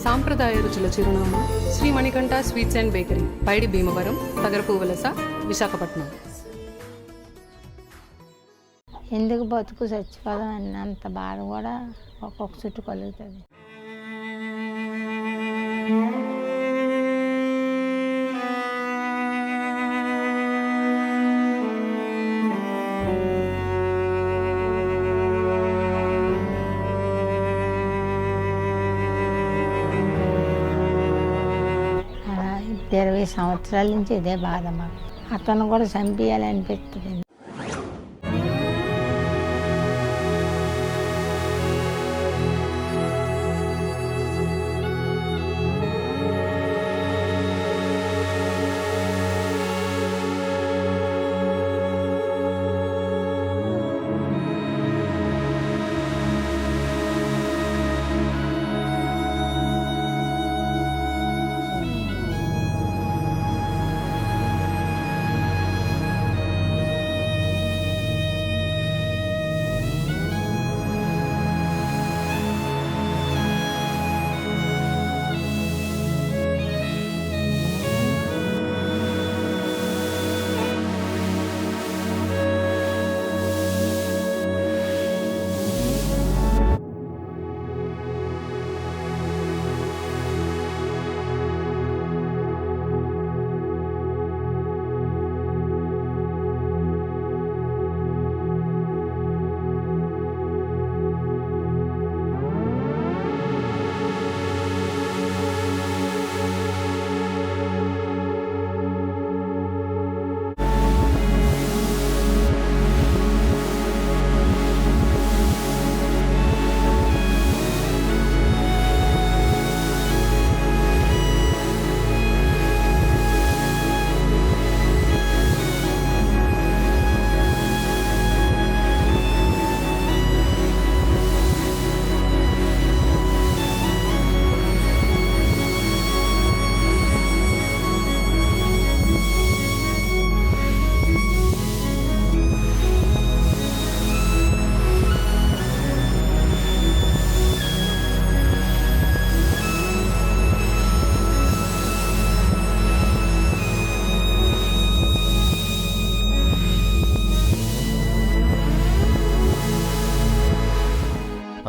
సాంప్రదాయ రుచుల చిరునామా Shri Manikanta sweets and bakery, Paidi Bhimavaram, Tagarapu Valasa, Visakhapatnam. ఎందుకు బతుకు చచ్చిపోదాం అన్నంత బాధ కూడా ఒక్కొక్క చుట్టూ కలుగుతుంది. అలా 20 సంవత్సరాల నుంచి ఇదే బాధ మాకు. అతను కూడా చంపేయాలనిపిస్తుంది.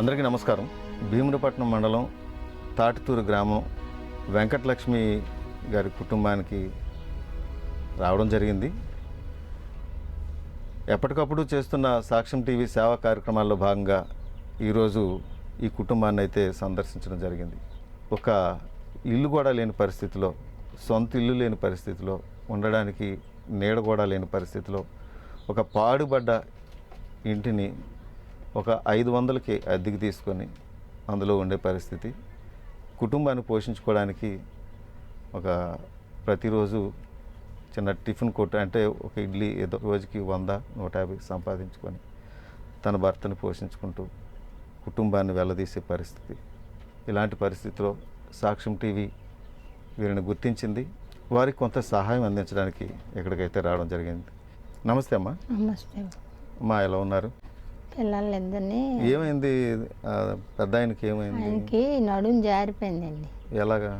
అందరికీ నమస్కారం. భీమునిపట్నం మండలం తాటితూరు గ్రామం వెంకటలక్ష్మి గారి కుటుంబానికి రావడం జరిగింది. ఎప్పటికప్పుడు చేస్తున్న సాక్ష్యం టీవీ సేవా కార్యక్రమాల్లో భాగంగా ఈరోజు ఈ కుటుంబాన్ని అయితే సందర్శించడం జరిగింది. ఒక ఇల్లు కూడా లేని పరిస్థితిలో, సొంత ఇల్లు లేని పరిస్థితిలో, ఉండడానికి నీడ కూడా లేని పరిస్థితిలో ఒక పాడుబడ్డ ఇంటిని ఒక 500కి అద్దెకి తీసుకొని అందులో ఉండే పరిస్థితి. కుటుంబాన్ని పోషించుకోవడానికి ఒక ప్రతిరోజు చిన్న టిఫిన్ కొట్టు, అంటే ఒక ఇడ్లీ ఏదో రోజుకి 100-150 సంపాదించుకొని తన భర్తను పోషించుకుంటూ కుటుంబాన్ని వెళ్ళదీసే పరిస్థితి. ఇలాంటి పరిస్థితిలో సాక్ష్యం టీవీ వీరిని గుర్తించింది. వారికి కొంత సహాయం అందించడానికి ఇక్కడికైతే రావడం జరిగింది. నమస్తే అమ్మా. నమస్తే అమ్మా, ఎలా ఉన్నారు? పిల్లలిద్దరిని. ఏమైంది? పెద్ద ఆయనకి ఏమైంది? ఆయనకి నడుము జారిపోయిందండి. ఎలాగా?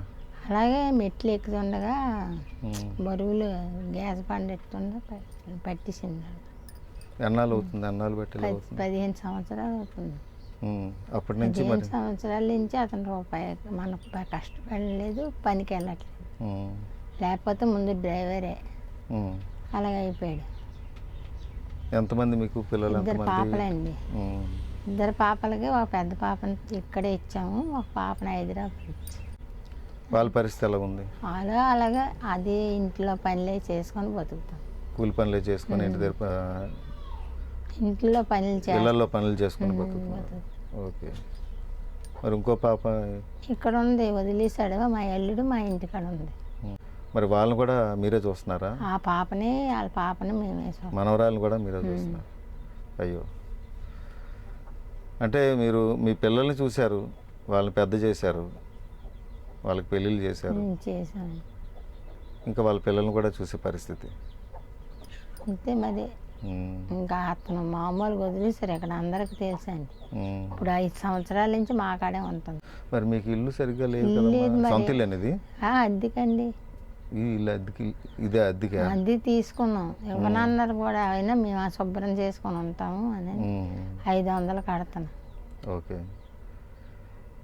అలాగే మెట్లు ఎక్కుతుండగా బరువులు గ్యాస్ పండెత్తుండ పట్టేసింది. ఎన్నాళ్ళు అవుతుంది? ఎన్నాళ్ళు బట్టి? 15 సంవత్సరాలు అవుతుంది. అప్పటి నుంచి 15 సంవత్సరాల నుంచి అతను రూపాయి మనకు కష్టపడలేదు, పనికి వెళ్ళట్లేదు. లేకపోతే ముందు డ్రైవరే. అలాగైపోయాడు. ఎంతమంది మీకు పిల్లలు? 2 పాపలండి. 2 పాపలకి ఒక పెద్ద పాపని ఇక్కడే ఇచ్చాము, ఒక పాపని హైదరాబాద్ ఇచ్చాము. వాళ్ళ పరిస్థితి ఎలా ఉంది? అలాగా అదే ఇంట్లో పనులే చేసుకొని బతుకుతాం. కూలి పనులే చేసుకొని ఇంటి దగ్గర ఇంట్లో పనులు ఇళ్లలో పనులు చేసుకొని బతుకుతాం. ఓకే. మరి ఇంకో పాప ఇక్కడ ఉంది, వదిలేసాడు. మా అల్లుడు మా ఇంటికాడ ఉంది. మరి వాళ్ళని కూడా మీరే చూస్తున్నారా? ఆ పాపని, వాళ్ళ పాపని మేమే చూస్తాం. మనవరాలను కూడా మీరే చూస్తున్నారు? అయ్యో. అంటే మీరు మీ పిల్లల్ని చూశారు, వాళ్ళని పెద్ద చేశారు, వాళ్ళకి పెళ్ళిళ్ళు చేశారు, చేశాను. ఇంకా వాళ్ళ పిల్లల్ని కూడా చూసే పరిస్థితి. అంతే మరి. ఉమ్, ఇంకా అతను మామూలుగా వదిలేసారు ఇక్కడ అందరికి తెలుసండి. ఉమ్. ఇప్పుడు 5 సంవత్సరాల నుంచి మా కాడే ఉంటుంది. మరి మీకు ఇల్లు సరిగ్గా లేదు ఇల్లు లేదు కదమ్మా, మరి. సొంత ఇల్లు అనేది అద్దెకండి. ఈ ఇల్లు అద్దెకి, ఇదే అద్దెకా? అద్దె తీసుకున్నాం, ఇవ్వనన్నారు కూడా. అయినా మేము ఆ శుభ్రం చేసుకొని ఉంటాము అని ఉమ్, 500 కడతాను. ఓకే.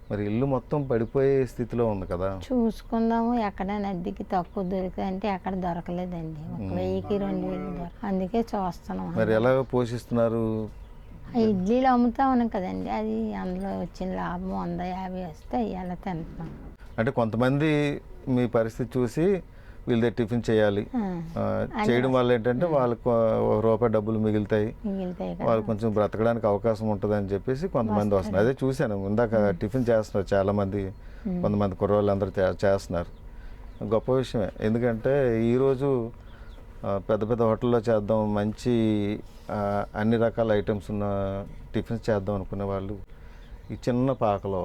మరి ఇల్లు మొత్తం పడిపోయే స్థితిలో ఉంది కదా. చూసుకుందాము ఎక్కడైనా అద్దెకి తక్కువ దొరికిందంటే ఎక్కడ దొరకలేదండి. 1000కి 2000 అందుకే చూస్తున్నాం. మరి ఎలా పోషిస్తున్నారు? ఆ ఇడ్లీలు అమ్ముతా ఉన్నాం కదండి, అది అందులో వచ్చిన లాభం 150 వస్తే ఎలా తింటున్నాం. అంటే కొంతమంది మీ పరిస్థితి చూసి వీళ్ళ టిఫిన్ చేయాలి, చేయడం వల్ల ఏంటంటే వాళ్ళకు ₹1 డబ్బులు మిగులుతాయి, మిగిలితాయి కదా. వాళ్ళు కొంచెం బ్రతకడానికి అవకాశం ఉంటుంది అని చెప్పేసి కొంతమంది వస్తున్నారు. అదే చూశాను ఇందాక టిఫిన్ చేస్తున్నారు చాలామంది, కొంతమంది కుర్రోళ్ళు అందరూ చేస్తున్నారు. గొప్ప విషయమే. ఎందుకంటే ఈరోజు పెద్ద పెద్ద హోటల్లో చేద్దాం, మంచి అన్ని రకాల ఐటమ్స్ ఉన్న టిఫిన్స్ చేద్దాం అనుకునే వాళ్ళు ఈ చిన్న పాకలో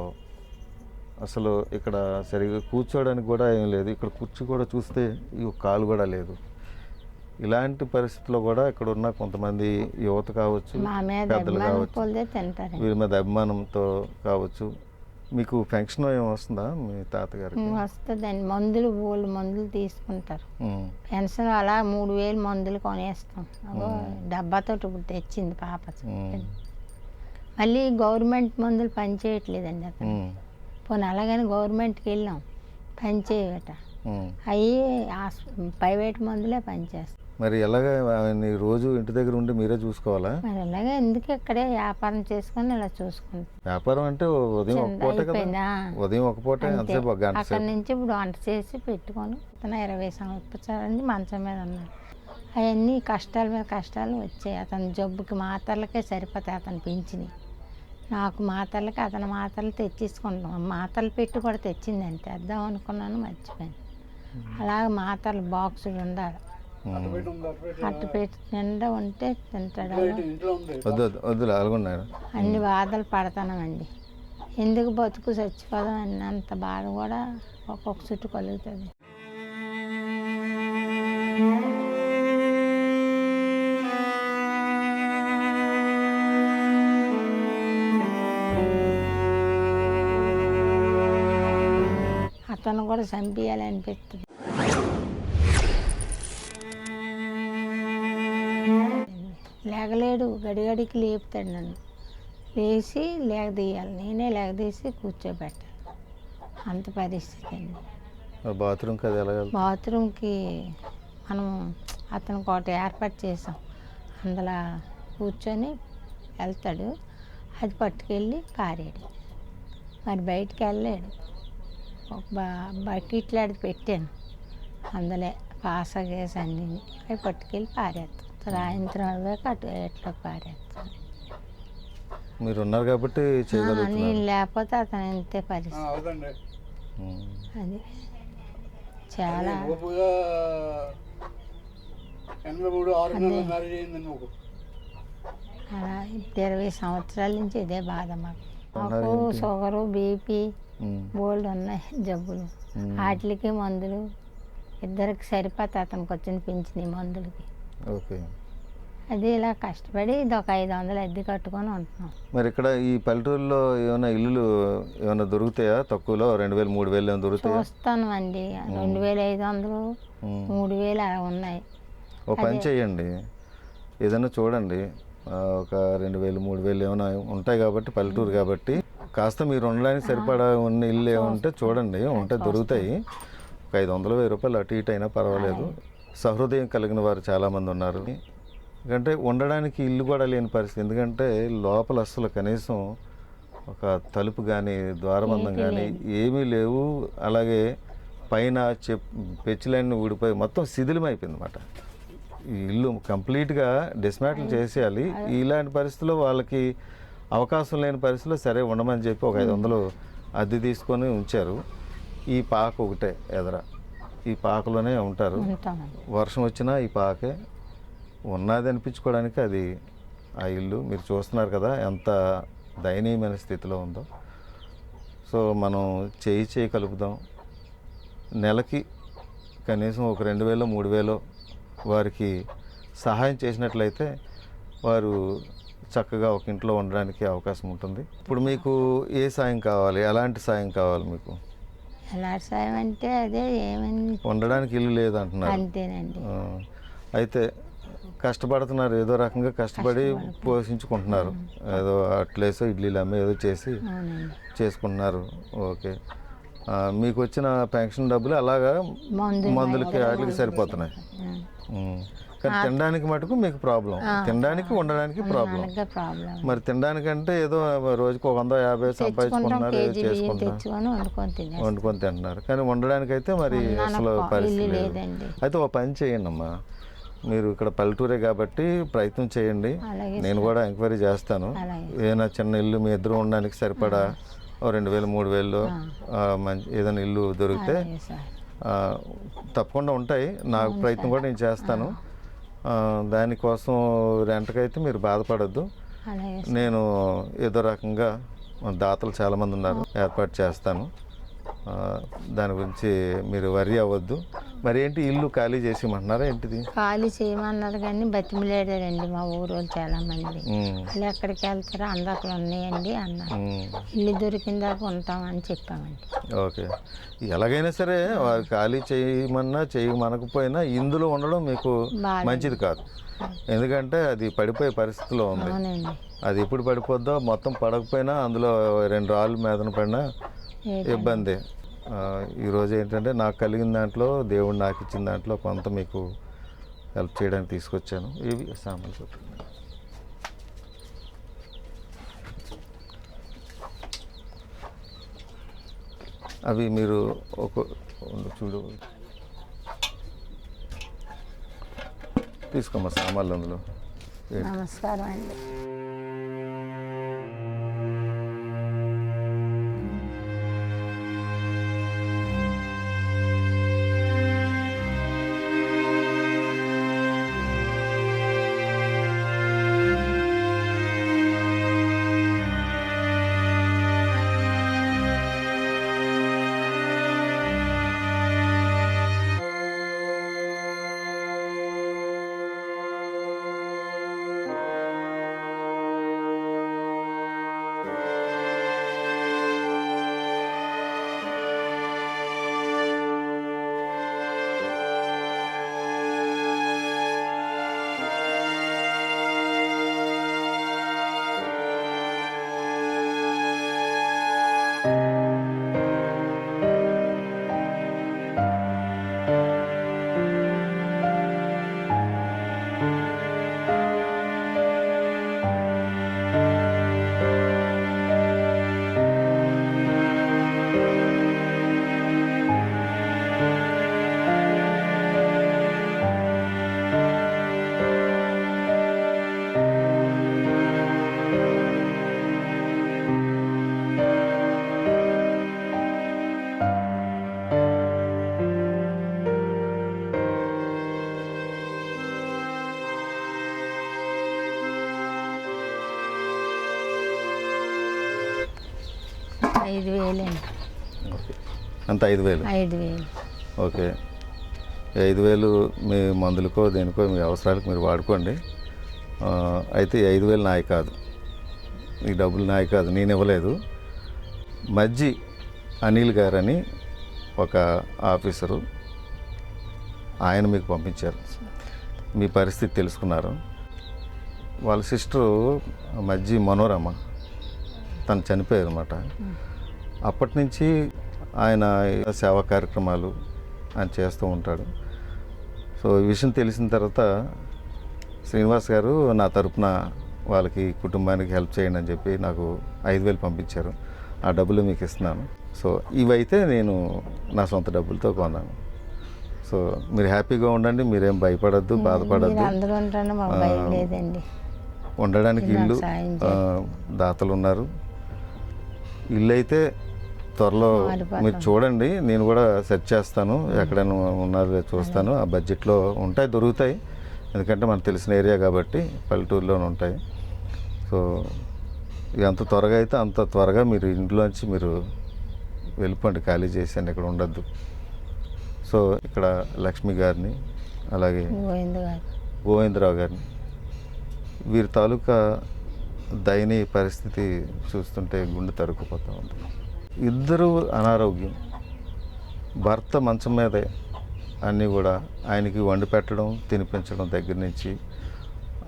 అసలు ఇక్కడ సరిగ్గా కూర్చోవడానికి కూడా ఏం లేదు. ఇక్కడ కుర్చీ కూడా చూస్తే ఈ కాలు కూడా లేదు. ఇలాంటి పరిస్థితుల్లో కూడా ఇక్కడ ఉన్న కొంతమంది యువత కావచ్చు, మా మీద పెద్దలు అభిమానం కావచ్చు, కొలిదే తింటారు. వీరి మీద అభిమానంతో కావచ్చు. మీకు పెన్షన్ ఏం వస్తుందా మీ తాతగారికి? వస్తుందండి. మందులు మందులు తీసుకుంటారు. ఉమ్, పెన్షన్ అలా 3000 మందులు కొనేస్తాం. డబ్బాతో ఇప్పుడు తెచ్చింది పాప. ఉమ్, మళ్ళీ గవర్నమెంట్ మందులు పనిచేయట్లేదండి అతను. ఉమ్, పోనీ అలాగని గవర్నమెంట్కి వెళ్ళాం, పనిచేయట. ఉమ్. అవి ప్రైవేట్ మందులే పనిచేస్తాయి. మరి ఎలాగ ఆయన్ని రోజు ఇంటి దగ్గర ఉండి మీరే చూసుకోవాలా? మరి అలాగే ఎందుకు ఇక్కడే వ్యాపారం చేసుకొని ఇలా చూసుకుంటాం. వ్యాపారం అంటే ఉదయం ఒక పూట కదా, అయిపోయిందా? ఉదయం ఒక పూట, అంతసేపు ఒక గంట అక్కడి సేపు. నుంచి ఇప్పుడు వంట చేసి పెట్టుకొని 20 సంవత్సరాల మంచం మీద ఉన్నాడు. అవన్నీ కష్టాల మీద కష్టాలు వచ్చాయి. అతని జబ్బుకి మాత్రలకే సరిపోతాయి అతను పింఛని. నాకు మాత్రలకి అతని మాత్రలు తెచ్చేసుకుంటాం. మాత్రలు పెట్టి కూడా తెచ్చిందని తెద్దాం అనుకున్నాను, మర్చిపోయాను. అలాగే మాత్రలు బాక్సులు ఉండాలి. అట్టు పెట్టి నిండా ఉంటే తింటాడు. వద్దు అలాగున్నాడు. అన్ని బాధలు పడతానండి. ఎందుకు బతుకు చచ్చిపోదాం అన్నంత బాధ కూడా ఒక్కొక్క చుట్టూ కలుగుతుంది. అతను కూడా చంపేయాలనిపిస్తుంది. లేగలేడు, గడిగడికి లేపుతాడు నన్ను. లేచి లేగదీయాలి, నేనే లేగదీసి కూర్చోబెట్టాలి. అంత పరిస్థితి అండి. బాత్రూమ్కి అది ఎలా? బాత్రూమ్కి మనం అతనికి ఒకటి ఏర్పాటు చేసాం, అందులో కూర్చొని వెళ్తాడు, అది పట్టుకెళ్ళి పారాడు. మరి బయటికి వెళ్ళలేడు. ఒక బకెట్లో అది పెట్టాను, అందులో పాస గేసి అన్నీ అవి పట్టుకెళ్ళి పారేస్తాం. సాయంత్రం అవ్వక అటు ఎట్లా పారేస్తాం. మీరు ఉన్నారు కాబట్టి చేయగలుగుతున్నారు. నేను లేకపోతే అతను ఇంతే పరిస్థితి. అది చాలా అలా 20 సంవత్సరాల నుంచి ఇదే బాధ మాకు. మాకు షుగరు, బీపీ బోల్డ్ ఉన్నాయి జబ్బులు. వాటికి మందులు ఇద్దరికి సరిపోతే అతనికి వచ్చిన పింఛని మందులకి. ఓకే. అది ఇలా కష్టపడి ఇది ఒక 500 అద్దె కట్టుకొని ఉంటున్నాం. మరి ఇక్కడ ఈ పల్లెటూరులో ఏమైనా ఇల్లులు ఏమైనా దొరుకుతాయా తక్కువలో? 2000 3000 ఏమైనా దొరుకుతాయా? చూస్తాను అండి, 2500 3000 అలా ఉన్నాయి. ఓ పని చేయండి, ఏదైనా చూడండి. ఒక 2000 3000 ఏమైనా ఉంటాయి కాబట్టి పల్లెటూరు కాబట్టి కాస్త మీరు ఉండడానికి సరిపడా ఉన్న ఇల్లు ఏమంటే చూడండి, ఉంటే దొరుకుతాయి. ఒక 500 1000 రూపాయలు అటు ఇటు అయినా పర్వాలేదు. సహృదయం కలిగిన వారు చాలామంది ఉన్నారు. ఎందుకంటే ఉండడానికి ఇల్లు కూడా లేని పరిస్థితి. ఎందుకంటే లోపల అస్సలు కనీసం ఒక తలుపు కానీ ద్వారబంధం కానీ ఏమీ లేవు. అలాగే పైన పెచ్చులన్నీ ఊడిపోయి మొత్తం శిథిలమైపోయింది అన్నమాట. ఈ ఇల్లు కంప్లీట్గా డిస్మాంటిల్ చేసేయాలి. ఇలాంటి పరిస్థితుల్లో వాళ్ళకి అవకాశం లేని పరిస్థితుల్లో సరే ఉండమని చెప్పి ఒక 500 అద్దె తీసుకొని ఉంచారు. ఈ పాక ఒకటే ఎదర, ఈ పాకలోనే ఉంటారు. వర్షం వచ్చినా ఈ పాకే ఉన్నది అనిపించుకోవడానికి అది ఆ ఇల్లు. మీరు చూస్తున్నారు కదా ఎంత దయనీయమైన స్థితిలో ఉందో. సో మనం చేయి కలుపుదాం. నెలకి కనీసం ఒక 2000 3000 వారికి సహాయం చేసినట్లయితే వారు చక్కగా ఒక ఇంట్లో ఉండడానికి అవకాశం ఉంటుంది. ఇప్పుడు మీకు ఏ సాయం కావాలి, ఎలాంటి సాయం కావాలి మీకు? ఎలాంటి సాయం అంటే అదే ఏమని ఉండడానికి ఇల్లు లేదు అంటున్నారు. అంతేనండి. అయితే కష్టపడుతున్నారు, ఏదో రకంగా కష్టపడి పోషించుకుంటున్నారు. ఏదో అట్లేసో ఇడ్లీలు అమ్మి ఏదో చేసి అవునండి. చేసుకుంటున్నారు. ఓకే. మీకు వచ్చిన పెన్షన్ డబ్బులు అలాగా మందులకి వాటికి సరిపోతున్నాయి. కానీ తినడానికి మటుకు మీకు ప్రాబ్లం, తినడానికి ఉండడానికి ప్రాబ్లం. ప్రాబ్లం మరి తినడానికంటే ఏదో రోజుకు 150 సంపాదించుకుంటున్నారు, ఏదో చేసుకుంటున్నారు, తెచ్చుకొని వండుకొని తింటున్నారు. కానీ ఉండడానికి అయితే మరి అసలు పరిస్థితి లేదు. లేదండి. అయితే ఒక పని చేయండి అమ్మా, మీరు ఇక్కడ పల్లెటూరే కాబట్టి ప్రయత్నం చేయండి. అలాగే నేను కూడా ఎంక్వైరీ చేస్తాను. అలాగే. ఏదైనా చిన్న ఇల్లు మీ ఇద్దరు ఉండడానికి సరిపడా 2000 3000 మంచి ఏదైనా ఇల్లు దొరికితే అలాగే సార్. తప్పకుండా ఉంటాయి. నా ప్రయత్నం కూడా నేను చేస్తాను. దానికోసం రెంట్కైతే మీరు బాధపడద్దు. అలాగే నేను ఏదో రకంగా దాతలు చాలామంది ఉన్నారు, ఏర్పాటు చేస్తాను. దాని గురించి మీరు వరి అవ్వద్దు. మరి ఏంటి, ఇల్లు ఖాళీ చేసేయమంటున్నారా ఏంటిది? ఖాళీ చేయమన్నారు కానీ బతిమిలేడారండి మా ఊరు వాళ్ళు చాలా మంది. వాళ్ళు ఎక్కడికి వెళ్తారో అందక్కడ ఉన్నాయండి అన్నారు. ఇల్లు దొరికిన దాకా ఉంటామని చెప్పామండి. ఓకే. ఎలాగైనా సరే వారు ఖాళీ చేయమన్నా చేయమనకపోయినా ఇందులో ఉండడం మీకు మంచిది కాదు. ఎందుకంటే అది పడిపోయే పరిస్థితిలో ఉంది. అవునండి. అది ఎప్పుడు పడిపోద్దో, మొత్తం పడకపోయినా అందులో 2 రాళ్ళు మీదన పడినా ఇబ్బంది. ఈరోజు ఏంటంటే నాకు కలిగిన దాంట్లో, దేవుడు నాకు ఇచ్చిన దాంట్లో కొంత మీకు హెల్ప్ చేయడానికి తీసుకొచ్చాను. ఇవి సామాన్లు చూడండి. అవి మీరు చూడు తీసుకోమ్మా సామాన్లు అందులో. నమస్కారం అండి. ఐదు వేలండి. ఓకే. అంత 5000. 5000. ఓకే. 5000 మీ మందులకో దేనికో మీ అవసరాలకు మీరు వాడుకోండి. అయితే 5000 నాయి కాదు, ఈ డబ్బులు నాయి కాదు, నేను ఇవ్వలేదు. మజ్జి అనిల్ గారని ఒక ఆఫీసరు, ఆయన మీకు పంపించారు. మీ పరిస్థితి తెలుసుకున్నారు. వాళ్ళ సిస్టరు మజ్జి మనోరమ, తను చనిపోయారు అన్నమాట. అప్పటి నుంచి ఆయన సేవా కార్యక్రమాలు ఆయన చేస్తూ ఉంటాడు. సో ఈ విషయం తెలిసిన తర్వాత శ్రీనివాస్ గారు నా తరపున వాళ్ళకి కుటుంబానికి హెల్ప్ చేయండి అని చెప్పి నాకు 5000 పంపించారు. ఆ డబ్బులు మీకు ఇస్తున్నాను. సో ఇవైతే నేను నా సొంత డబ్బులతో కొన్నాను. సో మీరు హ్యాపీగా ఉండండి, మీరేం భయపడద్దు, బాధపడద్దు. అందరూ ఉంటాను, మాకు భయం లేదండి. ఉండడానికి ఇల్లు దాతలు ఉన్నారు. ఇల్లు అయితే త్వరలో మీరు చూడండి, నేను కూడా సెర్చ్ చేస్తాను, ఎక్కడైనా ఉన్నారో చూస్తాను. ఆ బడ్జెట్లో ఉంటాయి, దొరుకుతాయి. ఎందుకంటే మనకు తెలిసిన ఏరియా కాబట్టి పల్లెటూరులోనే ఉంటాయి. సో ఎంత త్వరగా అయితే అంత త్వరగా మీరు ఇంట్లోంచి మీరు వెళ్ళిపోండి, ఖాళీ చేసేయండి, ఇక్కడ ఉండద్దు. సో ఇక్కడ లక్ష్మి గారిని, అలాగే గోవిందరావు గారిని. వీరి తాలూకా దయనీయ పరిస్థితి చూస్తుంటే గుండె తరుక్కుపోతూ ఉంది. ఇద్దరు అనారోగ్యం, భర్త మంచం మీదే అన్నీ కూడా ఆయనకి వండి పెట్టడం, తినిపించడం దగ్గర నుంచి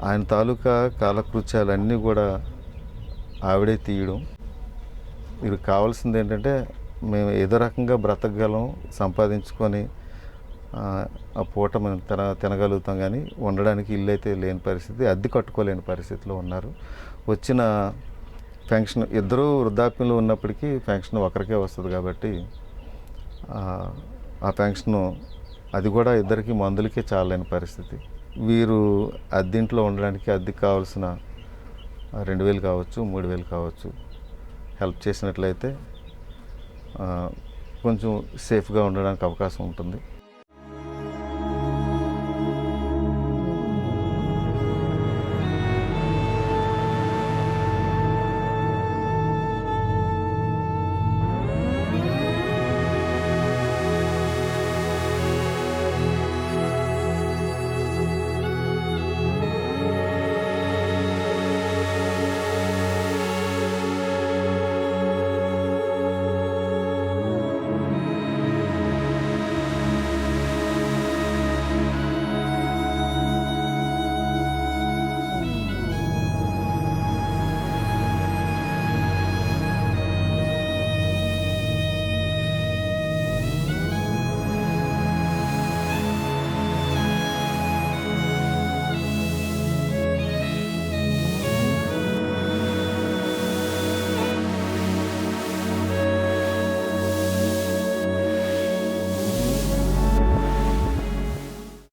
ఆయన తాలూకా కాలకృత్యాలన్నీ కూడా ఆవిడే తీయడం. వీరికి కావాల్సింది ఏంటంటే మేము ఏదో రకంగా బ్రతకగలం, సంపాదించుకొని ఆ పూట మేము తినగలుగుతాం, కానీ ఉండడానికి ఇల్లు అయితే లేని పరిస్థితి, అద్దె కట్టుకోలేని పరిస్థితిలో ఉన్నారు. వచ్చిన పెన్షన్ ఇద్దరూ వృద్ధాప్యంలో ఉన్నప్పటికీ పెన్షన్ ఒకరికే వస్తుంది కాబట్టి ఆ పెన్షను అది కూడా ఇద్దరికి మందులకే చాలలేని పరిస్థితి. వీరు అద్దెంట్లో ఉండడానికి అద్దెకి కావాల్సిన 2,000 కావచ్చు, 3,000 కావచ్చు హెల్ప్ చేసినట్లయితే కొంచెం సేఫ్గా ఉండడానికి అవకాశం ఉంటుంది.